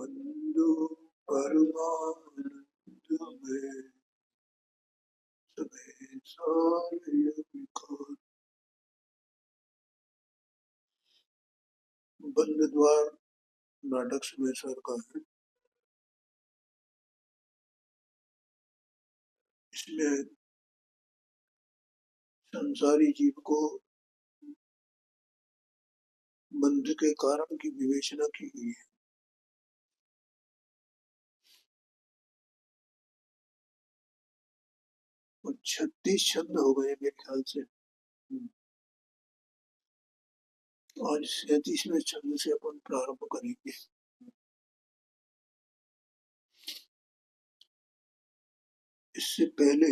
बंधु परमानंद में सभी सारे विकार। बंद द्वार नाटक समेसर का है। इसमें संसारी जीव को बंध के कारण की विवेचना की गई है। और 36 छंद हो गए मेरे ख्याल से। आज 37वें छंद से अपन प्रारंभ करेंगे। इससे पहले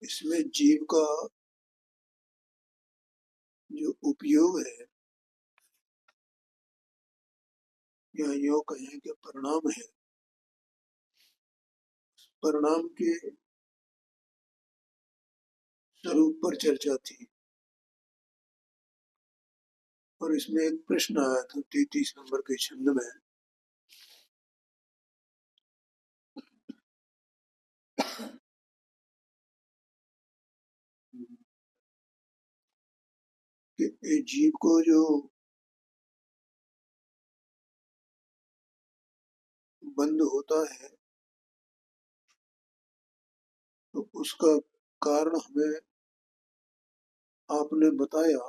इसमें जीव का जो उपयोग है या यूं कहें कि परिणाम है, परिणाम के स्वरूप पर चर्चा थी। और इसमें एक प्रश्न आया था 33 नंबर के छंद में कि जीव को जो बंद होता है तो उसका कारण हमें आपने बताया,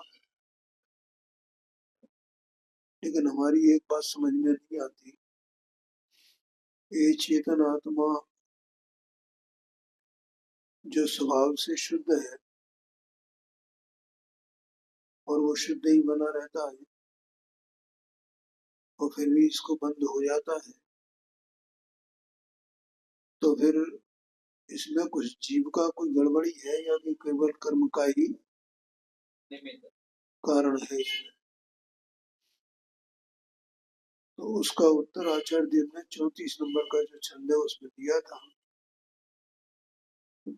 लेकिन हमारी एक बात समझ में नहीं आती। ये चेतन आत्मा जो स्वभाव से शुद्ध है और वो शुद्ध ही बना रहता है और फिर भी इसको बंद हो जाता है, तो फिर इसमें कुछ जीव का कोई गड़बड़ी है या कि केवल कर्म का ही कारण है इसमें? तो उसका उत्तर आचार्य देव ने 34 नंबर का जो छंद है उसमें दिया था।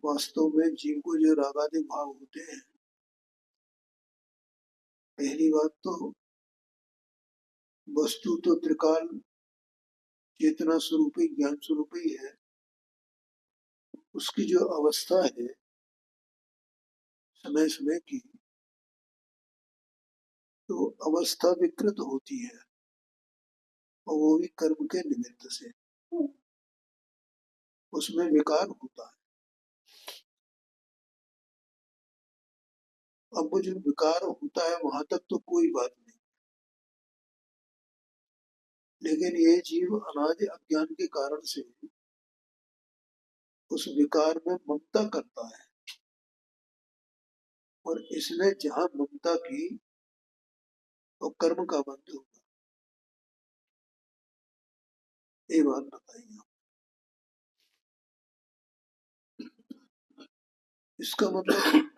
वास्तव में जीव को जो रागादि भाव होते हैं, पहली बात तो वस्तु तो त्रिकाल चेतना स्वरूप ही ज्ञान स्वरूप ही है। उसकी जो अवस्था है समय समय की, तो अवस्था विकृत होती है और वो भी कर्म के निमित्त से उसमें विकार होता है। अब वो जो विकार होता है वहां तक तो कोई बात नहीं, लेकिन ये जीव अनादि अज्ञान के कारण से उस विकार में ममता करता है और इसने जहां ममता की तो कर्म का बंध होगा। ये बात बताइए। इसका मतलब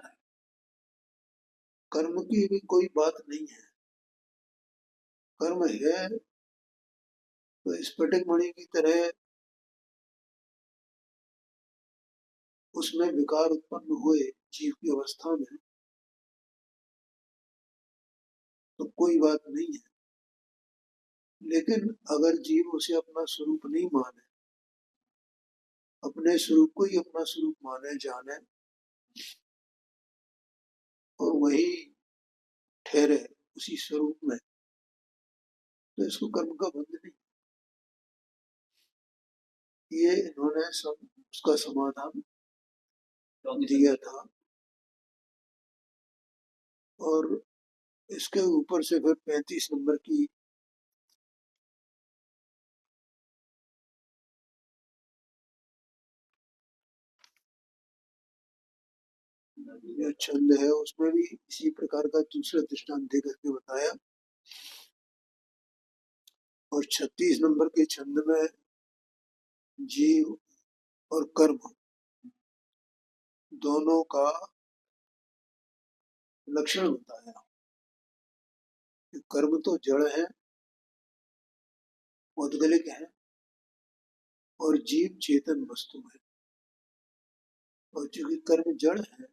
कर्म की भी कोई बात नहीं है। कर्म है तो स्फटिक मणि की तरह उसमें विकार उत्पन्न हुए जीव की अवस्था में तो कोई बात नहीं है। लेकिन अगर जीव उसे अपना स्वरूप नहीं माने, अपने स्वरूप को ही अपना स्वरूप माने जाने और वही ठहरे उसी स्वरूप में, तो इसको कर्म का बंध नहीं। ये इन्होंने सब उसका समाधान दिया था। और इसके ऊपर से फिर 35 नंबर की जो छंद है उसमें भी इसी प्रकार का दूसरा दृष्टांत दे करके बताया। और 36 नंबर के छंद में जीव और कर्म दोनों का लक्षण बताया कि कर्म तो जड़ है, औद्गलिक है, और जीव चेतन वस्तु है। और चूंकि कर्म जड़ है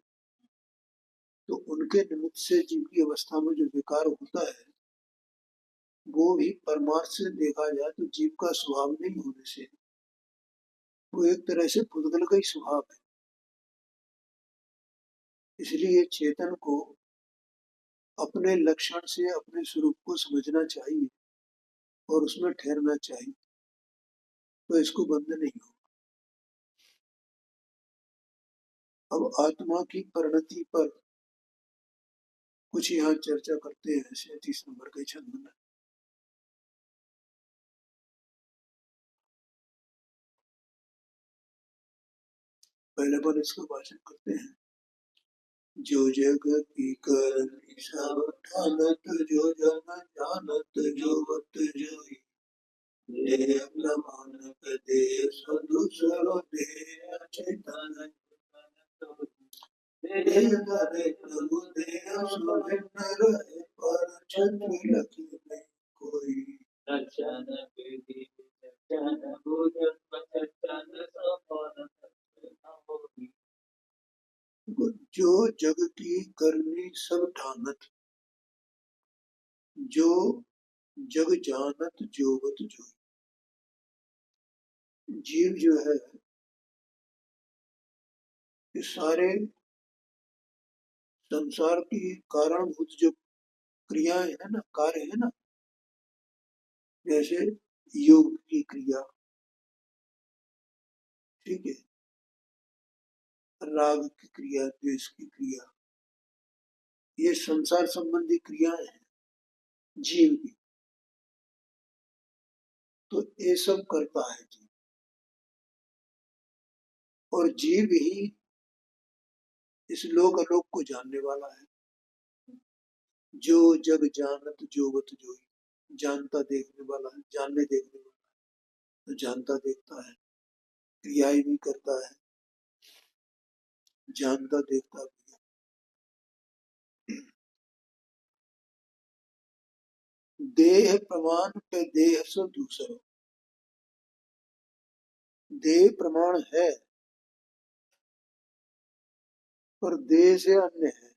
तो उनके निमित्त से जीव की अवस्था में जो विकार होता है वो भी परमार्थ से देखा जाए तो जीव का स्वभाव नहीं होने से वो एक तरह से पुद्गल का ही स्वभाव है। इसलिए चेतन को अपने लक्षण से अपने स्वरूप को समझना चाहिए और उसमें ठहरना चाहिए, तो इसको बंद नहीं हो। अब आत्मा की परिणति पर कुछ यहाँ चर्चा करते हैं 37 नंबर के छंद में। पहले पर इसका भाषण करते हैं। जो जग की करनी सब ठानत, जो जन जानत जो वत जोई, देह प्रमाणक देह सदुसरो देह अचेतन, देह धरे प्रभु देह सुभिन्न रहे, पर छत्र लखी नहीं कोई। रचन विधि रचन बुझ बचन सपन होगी। जो जग की करनी सब ठानत, जो जग जानत जोगत जो। जीव जो है ये सारे संसार की कारणभूत जो क्रियाएं है ना, कार्य है ना, जैसे योग की क्रिया, ठीक है, राग की क्रिया, द्वेष की क्रिया, ये संसार संबंधी क्रियाएं हैं जीव की। तो ये सब करता है जीव, और जीव ही इस लोक अलोक को जानने वाला है। जो जग जानत जोगत जोई, जानता देखने वाला है, जानने देखने वाला है, तो जानता देखता है, क्रियाएं भी करता है, जानता देखता भी है। देह प्रमाण पे देह से दूसरा, देह प्रमाण है पर देह से अन्य है,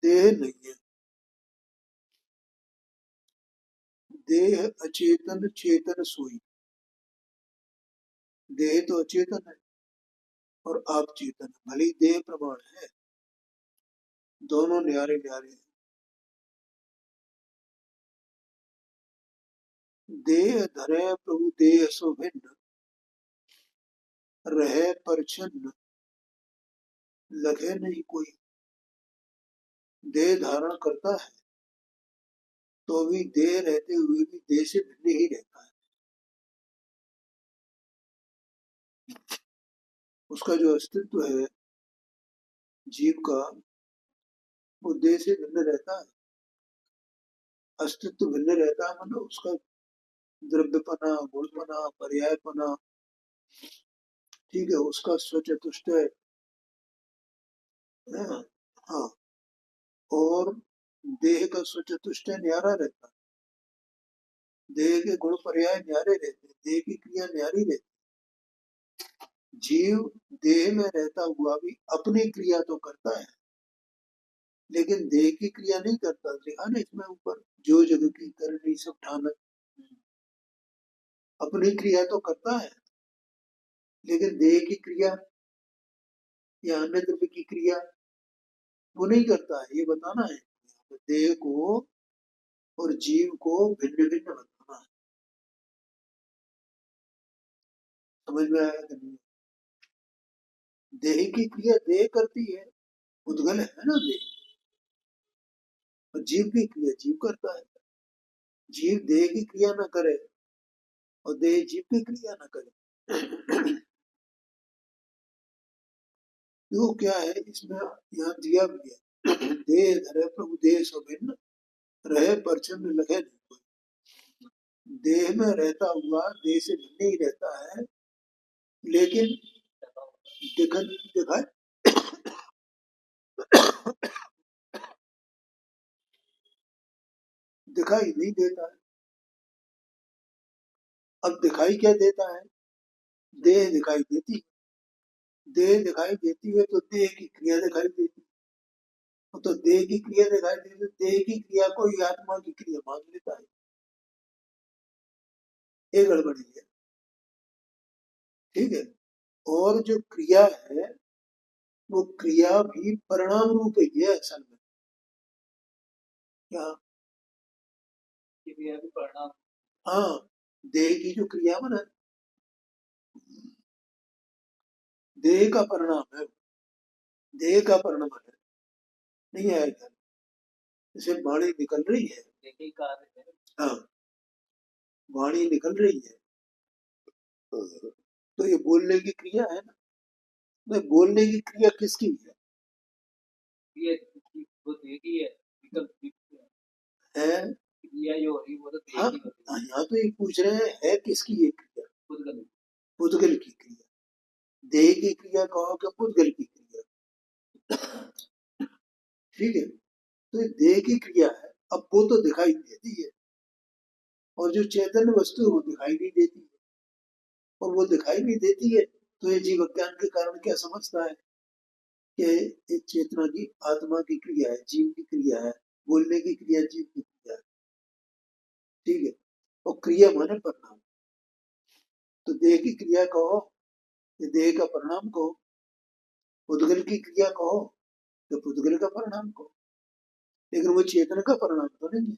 देह नहीं है। देह अचेतन चेतन सोई, देह तो अचेतन है और आप चेतन है, भले देह प्रमाण है, दोनों न्यारे न्यारे हैं। देह धरे प्रभु देह सो भिन्न, रहे परछन्न लगे नहीं कोई। देह धारण करता है तो भी देह रहते हुए भी देह से भिन्न ही रहता है। उसका जो अस्तित्व है जीव का, वो देह से भिन्न रहता है। अस्तित्व भिन्न रहता है मतलब उसका द्रव्यपना, गुणपना, पर्यायपना, ठीक है, उसका स्वचतुष्ट है। हाँ, और देह का स्वचतुष्ट न्यारा रहता है, देह के गुण पर्याय न्यारे रहते हैं, देह की क्रिया न्यारी रहती है। जीव देह में रहता हुआ भी अपनी क्रिया तो करता है, लेकिन देह की क्रिया नहीं करता। लिखा ना इसमें ऊपर, जो जग की करनी सब ठानत, अपनी क्रिया तो करता है लेकिन देह की क्रिया या अन्य द्रव्य की क्रिया वो नहीं करता है। ये बताना है, देह को और जीव को भिन्न भिन्न बताना है। समझ में आया कि नहीं? देह की क्रिया देह करती है, उद्गल है ना देह, और जीव की क्रिया जीव करता है। जीव देह की क्रिया न करे और देह जीव की क्रिया न करे। वो क्या है इसमें यहाँ दिया भी है। देह धरे प्रभु देह सो भिन्न, रहे परछन लगे नहीं कोई। देह में रहता हुआ देह से भिन्न ही रहता है, लेकिन दिखाई दिखाई नहीं देता है। अब दिखाई क्या देता है? देह दिखाई देती है, देह दिखाई देती है तो देह की क्रिया दिखाई देती है, तो देह की क्रिया दिखाई देती है, देह की क्रिया को ही आत्मा की क्रिया मान लेता है। ये गड़बड़ी है। ठीक है। और जो क्रिया है वो क्रिया भी परिणाम रूप ही है असल में। क्या? क्रिया भी परिणाम। हाँ, देह की जो क्रिया बना, देह का परिणाम है, देह का परिणाम है। नहीं आएगा। जैसे वाणी निकल रही है, देह कार्य है। हाँ, वाणी निकल रही है तो ये बोलने की क्रिया है ना। तो बोलने की क्रिया किसकी है? ये वो देह की है, विकल्प है। क्रिया जो हो रही वो तो देह की होती है। यहाँ तो ये पूछ रहे हैं है किसकी ये क्रिया? पुद्गल। पुद्गल की क्रिया। देह की क्रिया कहो कि पुद्गल की क्रिया। ठीक है। तो ये देह की क्रिया है, अब वो तो दिखाई देती है, और जो चैतन्य वस्तु है वो दिखाई नहीं देती है। और वो दिखाई नहीं देती है तो ये जीव ज्ञान के कारण क्या समझता है कि ये चेतना की आत्मा की क्रिया है, जीव की क्रिया है, बोलने की क्रिया जीव की क्रिया है। ठीक है। और क्रिया माने परिणाम। तो देह की क्रिया कहो, ये देह का परिणाम कहो, पुद्गल की क्रिया कहो तो पुद्गल का परिणाम कहो, लेकिन वो चेतन का परिणाम तो नहीं है।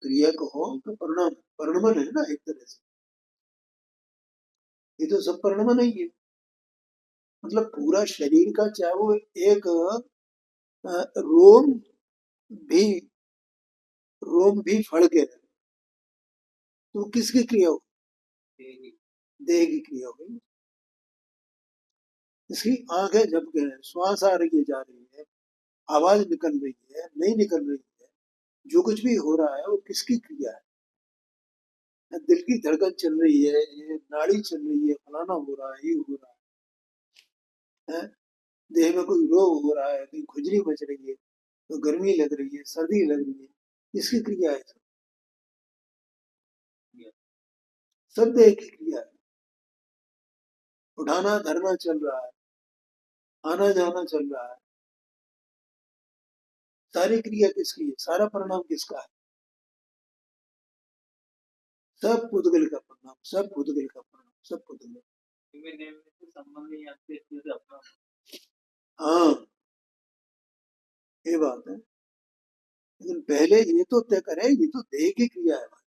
क्रिया कहो तो परिणाम, परिणमन है ना एक तरह से। ये तो सब परिणमन ही है। मतलब पूरा शरीर का चाहे वो एक रोम भी, रोम भी फड़ के तो किसकी क्रिया हो? देह की क्रिया होगी। इसकी आंखें झपके हैं, श्वास आ रही है जा रही है, आवाज निकल रही है नहीं निकल रही है, जो कुछ भी हो रहा है वो किसकी क्रिया है? दिल की धड़कन चल रही है, ये नाड़ी चल रही है, फलाना हो रहा है, ये हो रहा है, देह में कोई रोग हो रहा है, कोई खुजली मच रही है, तो गर्मी लग रही है, सर्दी लग रही है, किसकी क्रिया है? सब देह की क्रिया है। उठाना धरना चल रहा है, आना जाना चल रहा है, सारी क्रिया किसकी है? सारा परिणाम किसका है? सब पुद्गल का परिणाम, सब पुद्गल का परिणाम, सब पुद्गल। हाँ, ये बात है। लेकिन पहले ये तो तय करे, ये तो देह की क्रिया है भाई।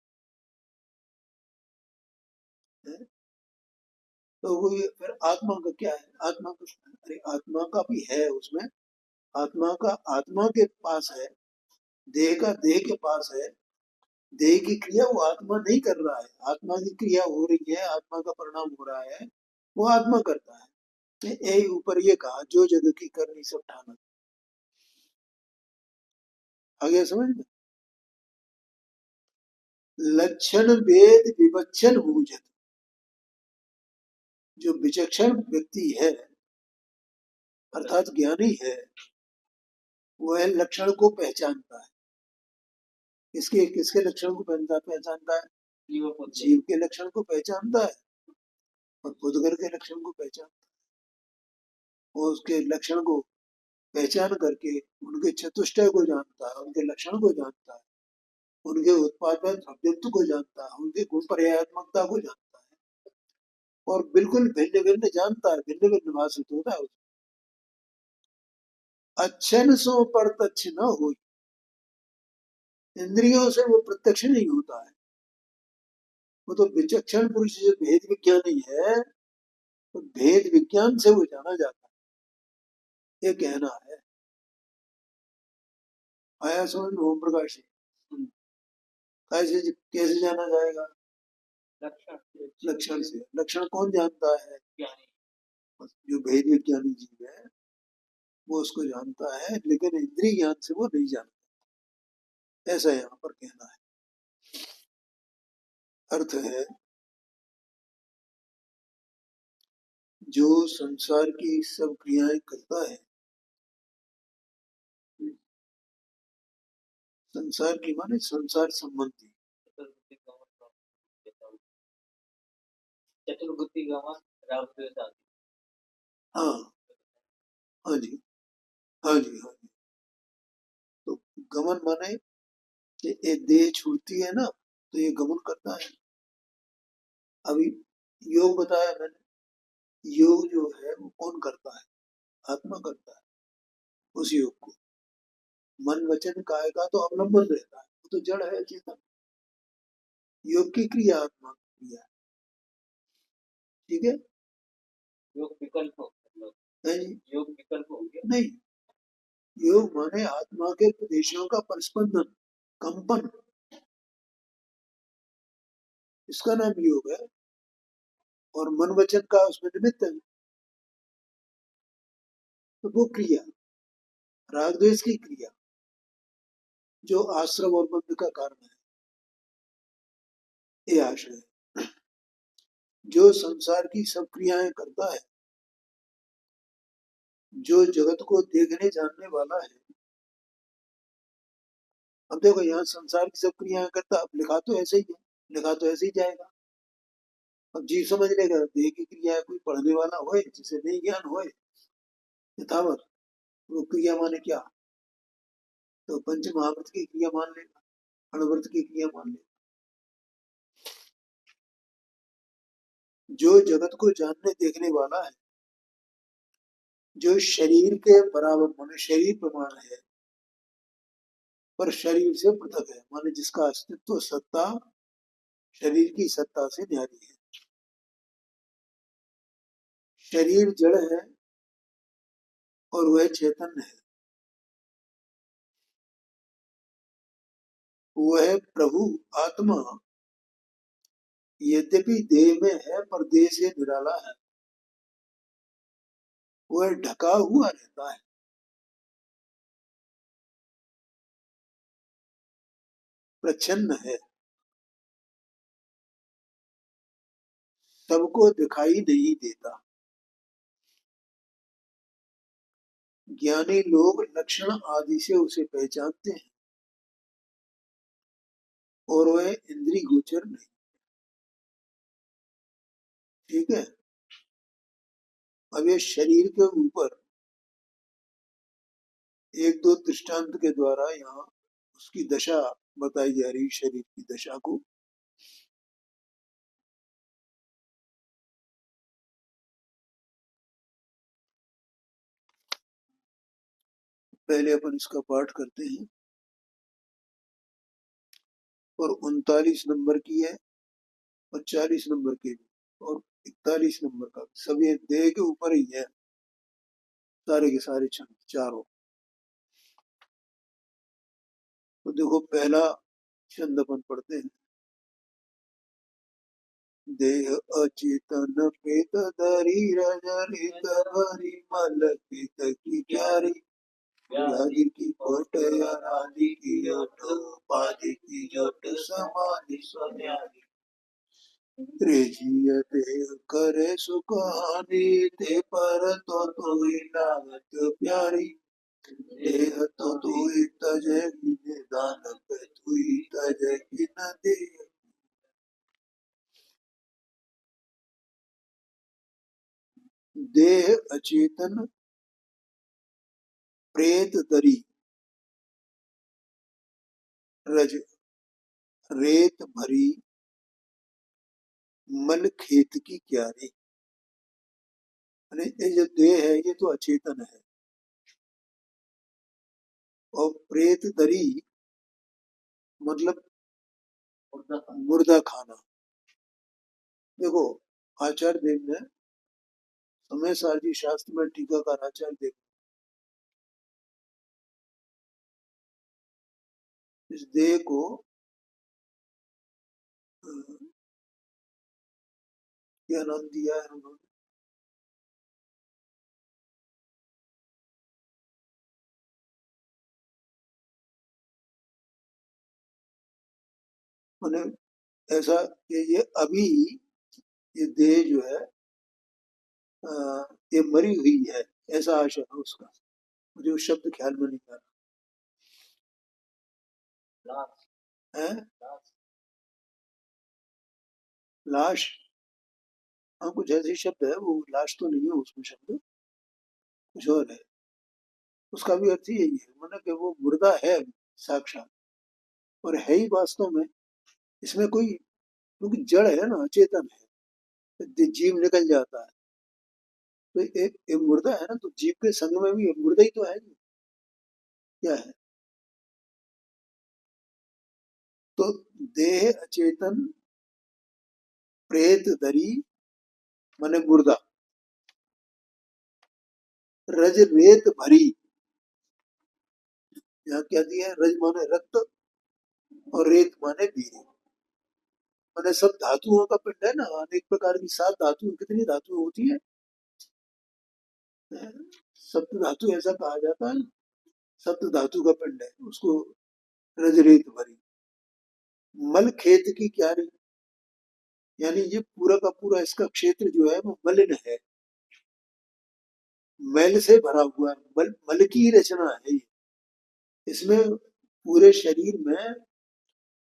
तो वो फिर आत्मा का क्या है? आत्मा का, अरे आत्मा का भी है उसमें। आत्मा का आत्मा के पास है, देह का देह के पास है। देह की क्रिया वो आत्मा नहीं कर रहा है, आत्मा की क्रिया हो रही है, आत्मा का परिणाम हो रहा है, वो आत्मा करता है। यही ऊपर ये कहा जो जग की करनी सब ठाना। आ गया समझ में? लक्षण वेद विवक्षण बूझत। जो विचक्षण व्यक्ति है अर्थात ज्ञानी है, वह लक्षण को पहचानता है। किसके किसके लक्षण को पहचानता है? जीव के लक्षण को पहचानता है और बुद्धगर के लक्षण को पहचानता है। और उसके लक्षण को पहचान करके उनके चतुष्टय को जानता है, उनके लक्षण को जानता है, उनके उत्पाद द्रव्यत्व को जानता है, उनकी गुण पर्यात्मकता को जानता है, और बिल्कुल भिन्न भिन्न जानता है, भिन्न भिन्न भाषित होता है। अच्छन सो प्रत्यक्ष न हो, इंद्रियों से वो प्रत्यक्ष नहीं होता है। वो तो विचक्षण पुरुष जो भेद विज्ञानी है, तो भेद विज्ञान से वो जाना जाता है, ये कहना है। आया समझ में ओम प्रकाश जी? कैसे कैसे जाना जाएगा? लक्षण, लक्षण से। लक्षण कौन जानता है? जो भेद विज्ञानी जीव है वो उसको जानता है, लेकिन इंद्रिय ज्ञान से वो नहीं जानता। ऐसा यहाँ पर कहना है। अर्थ है जो संसार की सब क्रियाएं करता है, संसार की माने संसार संबंधी, चतुर्बुद्धि गमन, हाँ हाँ जी, हाँ जी, हाँ जी। तो गमन माने कि एक देह छूटती है ना, तो ये गमन करता है। अभी योग बताया मैंने, योग जो है वो कौन करता है? आत्मा करता है उस योग को। मन वचन काय का तो अवलंबन रहता है, वो तो जड़ है, चेतन। योग की क्रिया आत्मा की क्रिया है, ठीक है। योग विकल्प हो, योग विकल्प हो गया नहीं। योग माने आत्मा के प्रदेशों का परिस्पंदन, कंपन, इसका नाम योग है। और मन वचन का उसमें निमित्त है, तो वो क्रिया राग द्वेष की क्रिया जो आश्रम और बंध का कारण है, ये आशय है। जो संसार की सब क्रियाएं करता है, जो जगत को देखने जानने वाला है। अब देखो यहाँ संसार की सब क्रियाएं करता, अब लिखा तो ऐसे ही है, लिखा तो ऐसे ही जाएगा। अब जीव समझ लेगा, देह की क्रिया कोई पढ़ने वाला होए जिसे नहीं ज्ञान होए यथावत, वो क्रिया माने क्या? तो पंच महाव्रत की क्रिया मान लेगा, अणुव्रत की क्रिया मान लेगा। जो जगत को जानने देखने वाला है, जो शरीर के बराबर माने शरीर प्रमाण है, पर शरीर से पृथक है, माने जिसका अस्तित्व सत्ता शरीर की सत्ता से न्यारी है। शरीर जड़ है और वह चेतन है, वह प्रभु आत्मा यद्यपि देह में है पर देह से निराला है, वह ढका हुआ रहता है, प्रच्छन्न है, सबको दिखाई नहीं देता। ज्ञानी लोग लक्षण आदि से उसे पहचानते हैं और वह इंद्रिय गोचर नहीं, ठीक है। अब ये शरीर के ऊपर एक दो दृष्टांत के द्वारा यहाँ उसकी दशा बताई जा रही, शरीर की दशा को। पहले अपन इसका पाठ करते हैं, और 39 नंबर की है और 40 नंबर की भी, और 41 नंबर का, सभी देह के ऊपर ही है, सारे के सारे छंद चारों। तो देखो पहला छंद अपन पढ़ते हैं। देह अचेतन प्रेत धरी रजरित भरी मल पित की क्यारी, व्याधि की कोट अनादि की ओट, उपाधि की जोट समाधि सुन्यारी। त्रिजिय देह करे सुख हानि, ते पर तो तुई लागत प्यारी। देह तो तुई तजे निदान पे तुई तजे की न दे। देह अचेतन प्रेत दरी रज रेत भरी मल खेत की क्यारी। ये जो देह है ये तो अचेतन है, और प्रेत दरी मतलब मुर्दा खाना। देखो आचार्य देव ने समय सारजी शास्त्र में टीकाकार आचार्य देव इस देह को क्या नाम दिया है उन्होंने? मैंने ऐसा कि ये अभी ये देह जो है ये मरी हुई है, ऐसा आशय है उसका। मुझे वो शब्द ख्याल में नहीं आ रहा है। लाश, हाँ कुछ ऐसी शब्द है, वो लाश तो नहीं है उसमें, शब्द कुछ और है। उसका भी अर्थ ही यही है, मतलब कि वो मुर्दा है साक्षात, और है ही वास्तव में। इसमें कोई, क्योंकि जड़ है ना, अचेतन है, तो जीव निकल जाता है। तो एक मुर्दा है ना, तो जीव के संग में भी मुर्दा ही तो है नहीं, क्या है। तो देह अचेतन, प्रेत धरी माने मुर्दा, रज रेत भरी, यहाँ क्या दिया है, रज माने रक्त और रेत माने वीर, माने सब धातुओं का पिंड है ना, अनेक प्रकार की, सात धातु, कितनी धातु होती है, सप्त धातु ऐसा कहा जाता है। सप्त धातु का पिंड है उसको, रज रेत भरी। मल खेत की क्यारी, यानी ये पूरा का पूरा इसका क्षेत्र जो है वो मलिन है, मैल से भरा हुआ है, मल की रचना है ये। इसमें पूरे शरीर में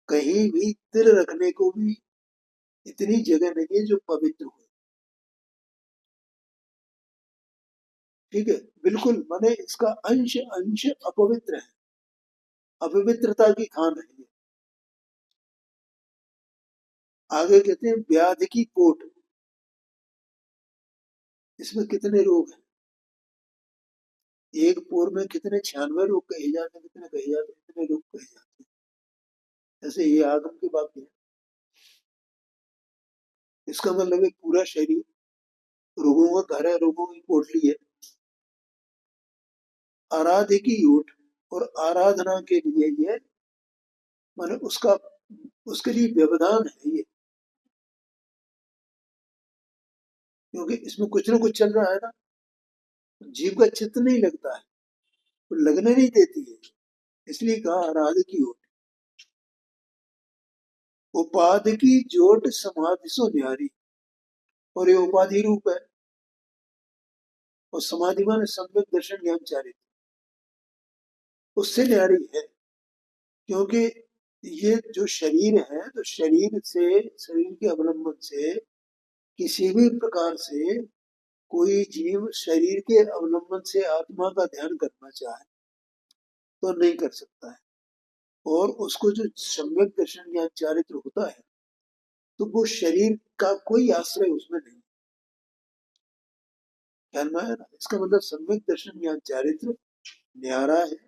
कहीं भी तिल रखने को भी इतनी जगह नहीं है जो पवित्र हो। ठीक है, बिल्कुल, माने इसका अंश अंश अपवित्र है, अपवित्रता की खान है ये। आगे कहते हैं व्याध की कोट, इसमें कितने रोग हैं, एक पोर में कितने 96 रोग कहे जाते हैं, कितने कहे जाते हैं, कितने रोग कहे जाते हैं, ऐसे ये आगम की बात है। इसका मतलब एक पूरा शरीर रोगों का घर है, रोगों की पोटली है। आराध्य की ओट, और आराधना के लिए ये, माने उसका, उसके लिए व्यवधान है ये, क्योंकि इसमें कुछ ना कुछ चल रहा है ना, जीव का चित्त नहीं लगता है, वो लगने नहीं देती है, इसलिए कहा आराध्य की ओट। उपाधि की जोट समाधि सो न्यारी, और ये उपाधि रूप है, और समाधि माने सम्यक दर्शन ज्ञान चारित्र, उससे न्यारी है। क्योंकि ये जो शरीर है, तो शरीर से, शरीर के अवलंबन से किसी भी प्रकार से कोई जीव शरीर के अवलंबन से आत्मा का ध्यान करना चाहे तो नहीं कर सकता है, और उसको जो सम्यक दर्शन या चारित्र होता है, तो वो शरीर का कोई आश्रय उसमें नहीं। ध्यान में आया ना, इसका मतलब सम्यक दर्शन या चारित्र न्यारा है,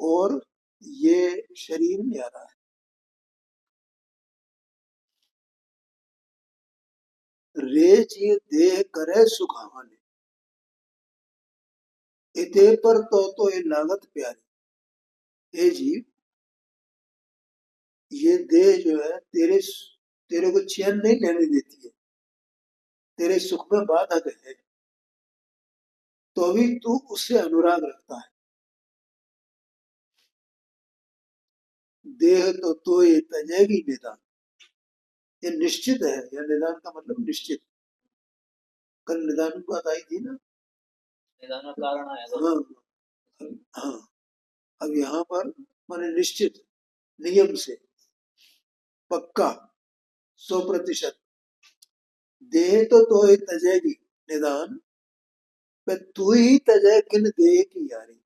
और ये शरीर न्यारा है। रेच ये देह करे सुखाने, इते पर तो ये लागत प्यारी। हे जीव, ये देह जो है तेरे तेरे को चैन नहीं लेने देती है, तेरे सुख में बाधक है, तो भी तू उससे अनुराग रखता है। देह तो ये तजेगी निदान, ये निश्चित है, या निदान का मतलब निश्चित। कल निदान की बात आई थी ना, निदान का कारण आया था। हाँ हाँ, अब यहाँ पर माने निश्चित, नियम से, पक्का, 100%। देह तो ये तजेगी निदान, पे तू ही तजे किन देह की यारी।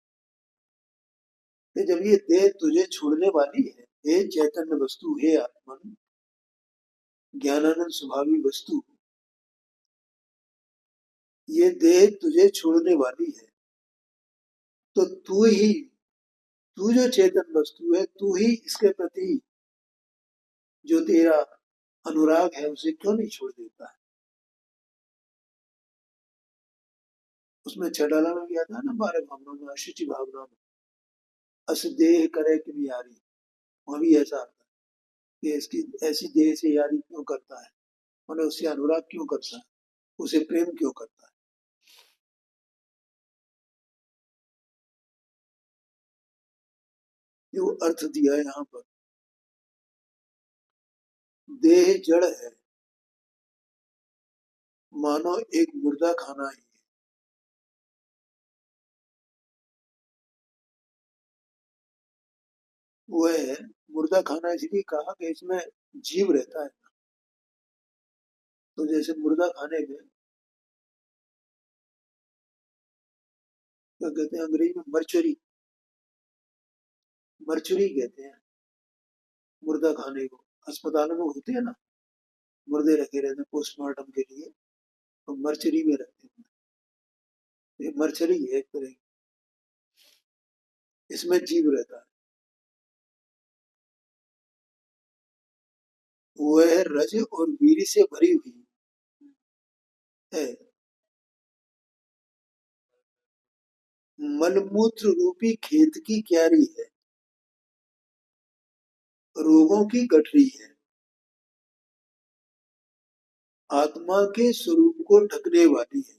कि जब ये देह तुझे छोड़ने वाली है, हे चैतन्य वस्तु, हे आत्मन, ज्ञानानंद स्वभावी वस्तु, ये देह तुझे छोड़ने वाली है, तो तू जो चेतन वस्तु है, तू ही इसके प्रति जो तेरा अनुराग है उसे क्यों नहीं छोड़ देता है। उसमें छठाला में भी आता है ना, 12 भावनाओं में, अशुचि भावना में, अस देह करे कि यारी, वहां भी ऐसा आता है कि इसकी ऐसी देह से यारी क्यों करता है, मैंने उससे अनुराग क्यों करता है, उसे प्रेम क्यों करता है। ये वो अर्थ दिया है यहाँ पर। देह जड़ है, मानो एक मुर्दा खाना ही है। वो है मुर्दा खाना, इसलिए कहा कि इसमें जीव रहता है, तो जैसे मुर्दा खाने में क्या कहते हैं अंग्रेजी में, मर्चुरी, मर्चुरी कहते हैं मुर्दा खाने को। अस्पतालों में होते हैं ना, मुर्दे रखे रहते हैं पोस्टमार्टम के लिए, तो मर्चरी में रखते हैं। ये मर्चरी है एक तरह की, इसमें जीव रहता है। वह रज और वीर से भरी हुई है, मलमूत्र रूपी खेत की क्यारी है, रोगों की गठरी है, आत्मा के स्वरूप को ढकने वाली है,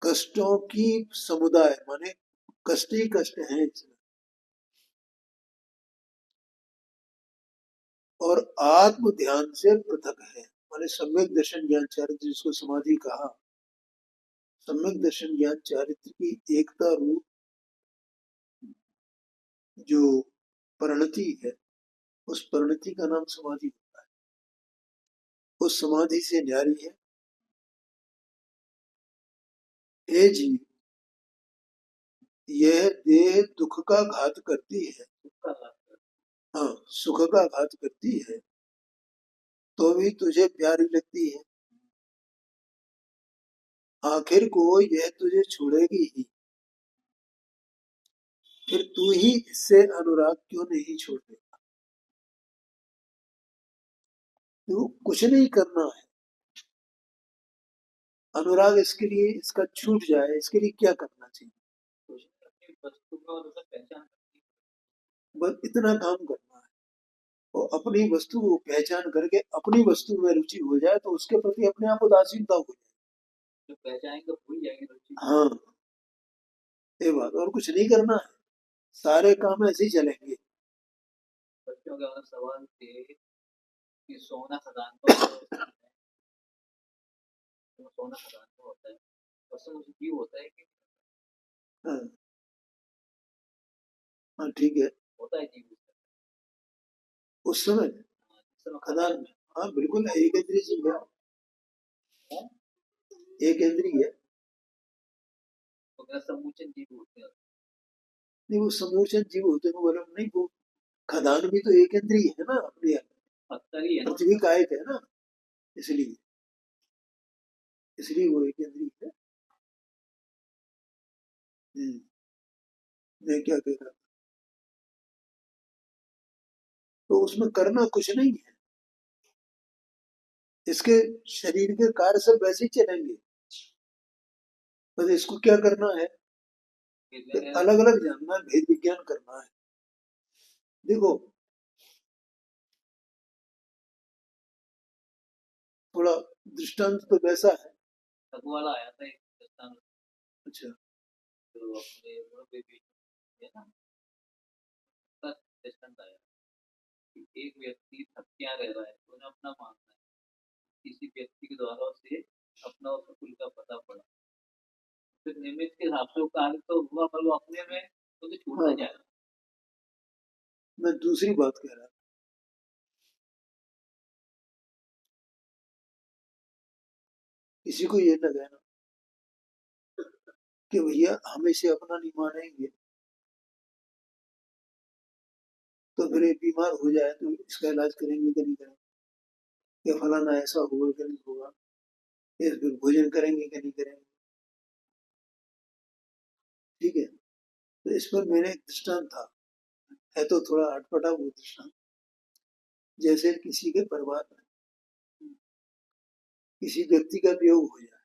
कष्टों की समुदाय, माने कष्ट ही कष्ट है इसमें, और आत्म ध्यान से पृथक है। माने सम्यक दर्शन ज्ञान चारित्र, जिसको समाधि कहा, सम्यक दर्शन ज्ञान चारित्र की एकता रूप जो परिणति है, उस परिणति का नाम समाधि होता है। उस समाधि से न्यारी है, हे जीव, यह देह दुख का घात करती है, हाँ सुख का घात करती है, तो भी तुझे प्यारी लगती है, आखिर को यह तुझे छोड़ेगी ही, फिर तू ही इससे अनुराग क्यों नहीं छोड़ते। तो कुछ नहीं करना है, अनुराग इसके लिए इसका छूट जाए, इसके लिए क्या करना चाहिए, बस इतना काम करना है। और अपनी वस्तु को पहचान करके अपनी वस्तु में रुचि हो जाए तो उसके प्रति अपने आप उदासीनता हो जाए, जो पहचानेंगे भूल जाएंगे रुचि। हाँ, ये बात, और कुछ नहीं करना है, सारे काम ऐसे ही चलेंगे। बच्चों का सवाल थे कि सोना खदान तो सोना खदान तो होता है, उसमें जीव होता है कि हाँ, हाँ ठीक है, होता है जीव उस समय खदान में, हाँ बिल्कुल है, एक इंद्रिय जीव है, एक इंद्रिय है, तो क्या समूचे जीव होते हैं? नहीं, वो समूचे जीव होते हैं बोले नहीं, वो खदान भी तो एक इंद्रिय है ना, अपने पत्थर ही है, पृथ्वी का एक है ना, इसलिए इसलिए वो एक इंद्रिय है। मैं क्या कह रहा था, तो उसमें करना कुछ नहीं है, इसके शरीर के कार्य सब वैसे ही चलेंगे, बस इसको क्या करना है, अलग अलग जानना है, भेद विज्ञान करना है। देखो थोड़ा दृष्टांत तो वैसा है, वाला आया था एक दृष्टांत, अच्छा तो अपने है ना, दृष्टांत आया कि एक व्यक्ति थकिया रह रहा है, तो उन्हें अपना मानना है, किसी व्यक्ति के द्वारा उसे अपना और कुल का पता पड़ा, फिर निमित्त के हिसाब से वो कार्य तो हुआ, पर वो अपने में तो छूटना जाएगा। मैं दूसरी बात कह रहा, किसी को ये लगे ना कि भैया हम इसे अपना नहीं मानेंगे, तो फिर बीमार हो जाए तो इसका इलाज करेंगे कि नहीं करेंगे, या फलाना ऐसा होगा कि नहीं होगा, या फिर भोजन करेंगे कि नहीं करेंगे, ठीक है। तो इस पर मैंने एक दृष्टांत था, है तो थोड़ा अटपटा वो दृष्टांत, जैसे किसी के परिवार में किसी व्यक्ति का वियोग हो जाए,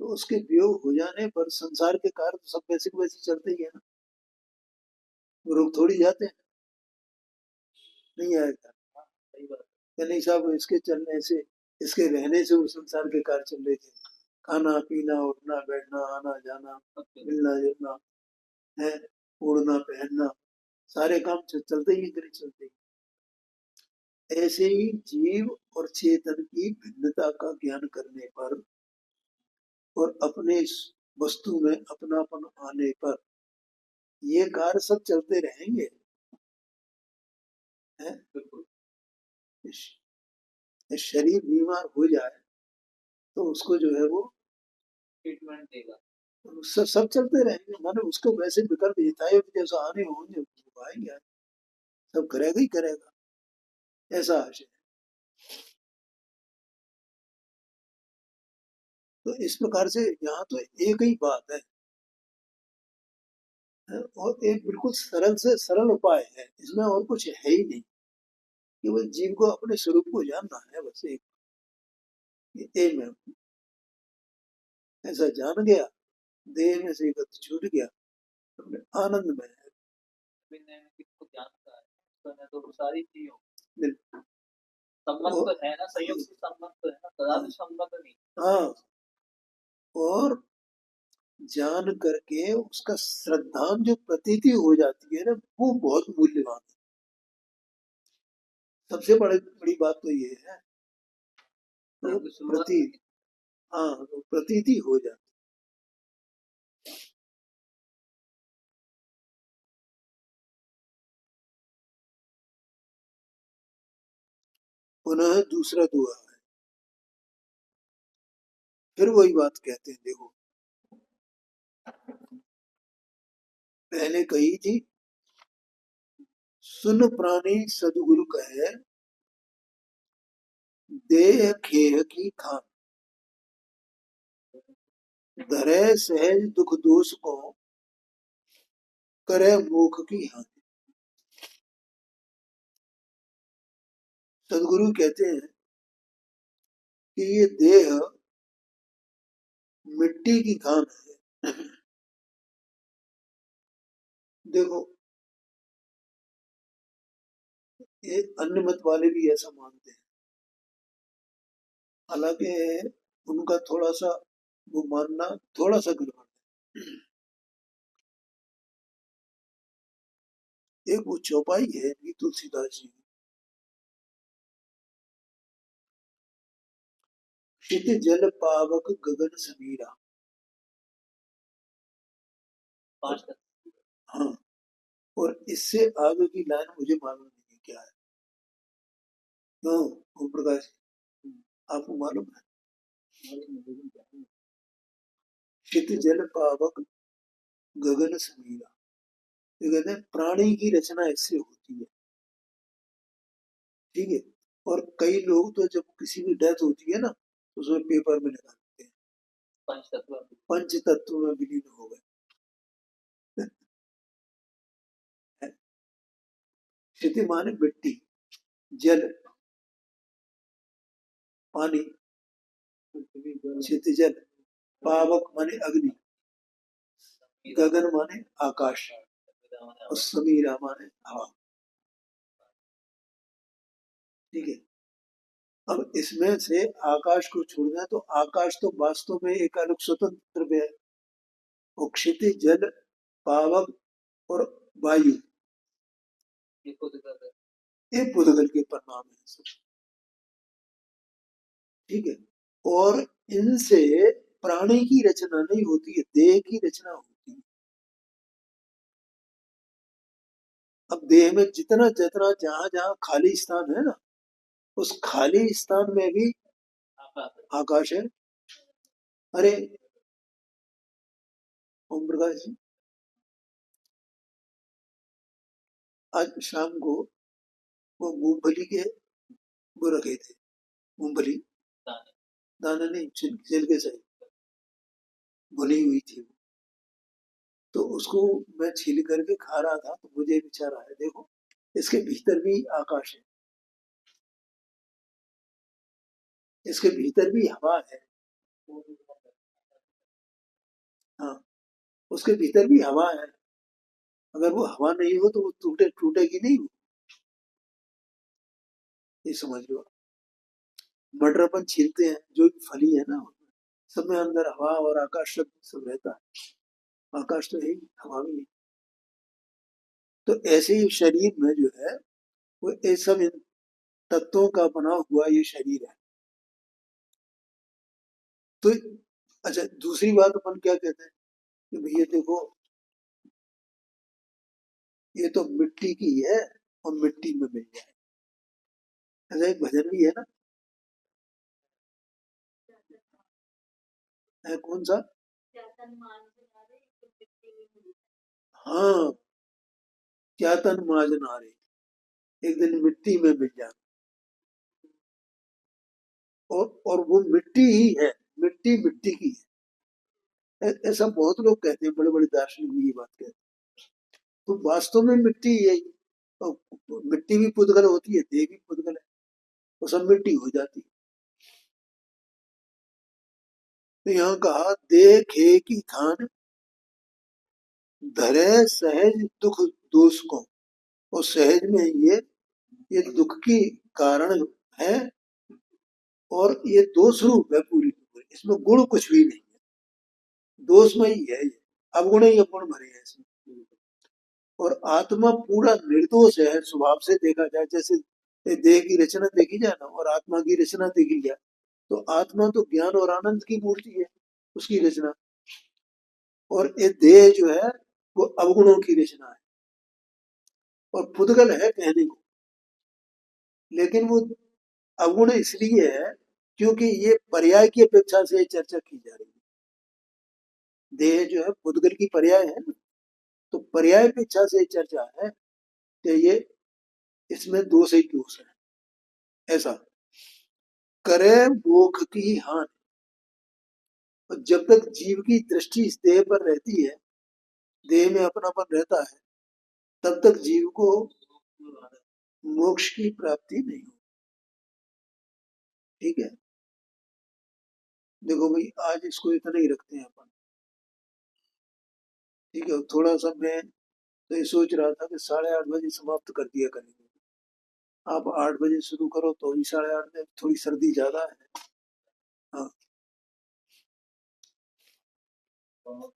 तो उसके वियोग हो जाने पर संसार के कार्य तो सब वैसे के वैसे चलते ही है ना, रुक थोड़ी जाते हैं, नहीं आएगा, या नहीं साहब इसके चलने से, इसके रहने से वो संसार के कार्य चल रहे थे, खाना पीना उठना बैठना आना जाना मिलना जुलना है, उड़ना पहनना, सारे काम चलते ही चलते ही। ऐसे ही जीव और चेतन की भिन्नता का ज्ञान करने पर और अपने वस्तु में अपनापन आने पर ये कार्य सब चलते रहेंगे, है? शरीर बीमार हो जाए तो उसको जो है वो ट्रीटमेंट देगा, सब चलते रहेंगे, माने उसको वैसे विकल्प हिताय जैसा आने होंगे वो आएंगे, सब करेगा ही करेगा, ऐसा आशय। तो इस प्रकार से यहाँ तो एक ही बात है, और एक बिल्कुल सरल से सरल उपाय है, इसमें और कुछ है ही नहीं, केवल जीव को अपने स्वरूप को जानना है, बस एक एम है। ऐसा जान गया, देह में से गति छूट गया, अपने आनंद में है। किसको जानता है, तो सारी चीजों बिल्कुल। संबंध तो है ना, संयोग से संबंध तो है ना, तदादृश संबंध नहीं। हाँ, और जान करके उसका श्रद्धान जो प्रतीति हो जाती है ना, वो बहुत मूल्यवान है। सबसे बड़ी बात तो ये है, तो प्रतीति, हाँ, तो प्रतीति हो जाती। पुनः दूसरा दुआ है, फिर वही बात कहते हैं, देखो पहले कही थी, सुन प्राणी सदगुरु कहे, देह खेह की खान, धरे सहज दुख दोष को, करे मुख की हानि। सदगुरु कहते हैं कि ये देह मिट्टी की खान है। देखो, ये अन्य मत वाले भी ऐसा मानते हैं, हालांकि उनका थोड़ा सा वो मानना थोड़ा सा गड़बड़ है। एक वो चौपाई है इनकी तुलसीदास जी की, क्षित जल पावक गगन समीरा। हाँ, और इससे आगे की लाइन मुझे मालूम नहीं क्या है, क्यों ओम प्रकाश आपको मालूम है? क्षित जल पावक गगन समीरा, ये कहते हैं प्राणी की रचना इससे होती है, ठीक है। और कई लोग तो जब किसी की डेथ होती है ना, तो उसमें पेपर में लगा देते हैं पंच तत्व में विलीन हो गए। क्षिति माने मिट्टी, जल पानी, क्षितिजल, पावक माने अग्नि, गगन माने आकाश, और समीरा माने हवा, ठीक है। अब इसमें से आकाश को छोड़ना है, तो आकाश तो वास्तव में एक अलग स्वतंत्र द्रव्य है, और क्षितिज जल पावक और वायु ये पुद्गल के परिणाम है सब, ठीक है। और इनसे प्राणी की रचना नहीं होती है, देह की रचना होती है। अब देह में जितना जितना जहां जहां खाली स्थान है ना, उस खाली स्थान में भी आकाश है। अरे ओम प्रकाश जी, आज शाम को वो मूंगफली के वो रखे थे, मूंगफली दाना नहीं, छिलके से भुनी हुई थी, तो उसको मैं छील करके खा रहा था, तो मुझे विचार आया, देखो इसके भीतर भी आकाश है, इसके भीतर भी हवा है। हाँ, उसके भीतर भी हवा है, अगर वो हवा नहीं हो तो वो टूटेगी नहीं, ये समझ लो। मटर अपन छीलते हैं, जो फली है ना, सब में अंदर हवा और आकाश सब रहता है, आकाश तो है ही, हवा भी है। तो ऐसे ही शरीर में जो है वो ये सब इन तत्वों का बना हुआ ये शरीर है। तो अच्छा, दूसरी बात अपन क्या कहते हैं कि भैया देखो, ये तो मिट्टी की है और मिट्टी में मिल जाए, ऐसा एक भजन भी है ना, है कौन सा? हाँ, क्या तन माज नारे, एक दिन मिट्टी में मिल जाना। और वो मिट्टी ही है, मिट्टी मिट्टी की है। ऐसा बहुत लोग कहते हैं, बड़े बड़े दार्शनिक भी ये बात कहते हैं। तो वास्तव में मिट्टी यही, तो मिट्टी भी पुद्गल होती है, देह भी पुद्गल है, वो सब मिट्टी हो जाती है। तो यहाँ कहा देह खे की थान, धरे सहज दुख दोष को। और सहज में ये दुख की कारण है, और ये दोष रूप है पूरी की पूरी, इसमें गुण कुछ भी नहीं है, दोषमय ही है ये, अवगुण ही अवगुण भरे हैं इसमें। और आत्मा पूरा निर्दोष है स्वभाव से, देखा जाए जैसे ये देह की रचना देखी जाए ना और आत्मा की रचना देखी जाए, तो आत्मा तो ज्ञान और आनंद की मूर्ति है, उसकी रचना। और ये देह जो है वो अवगुणों की रचना है, और पुद्गल है कहने को, लेकिन वो अवगुण इसलिए है क्योंकि ये पर्याय की अपेक्षा से चर्चा की जा रही है। देह जो है पुद्गल की पर्याय है ना, तो पर्याय अपेक्षा से चर्चा है कि ये इसमें दोष ही दोष है ऐसा। करे मोख की हानि, और जब तक जीव की दृष्टि इस देह पर रहती है, देह में अपनापन रहता है, तब तक जीव को मोक्ष की प्राप्ति नहीं हो। ठीक है, देखो भाई आज इसको इतना ही रखते हैं अपन। ठीक है, थोड़ा सा मैं तो ये सोच रहा था कि 8:30 बजे समाप्त कर दिया करेंगे। आप 8 बजे शुरू करो तो ही 8:30 में थोड़ी सर्दी ज्यादा है। हाँ, और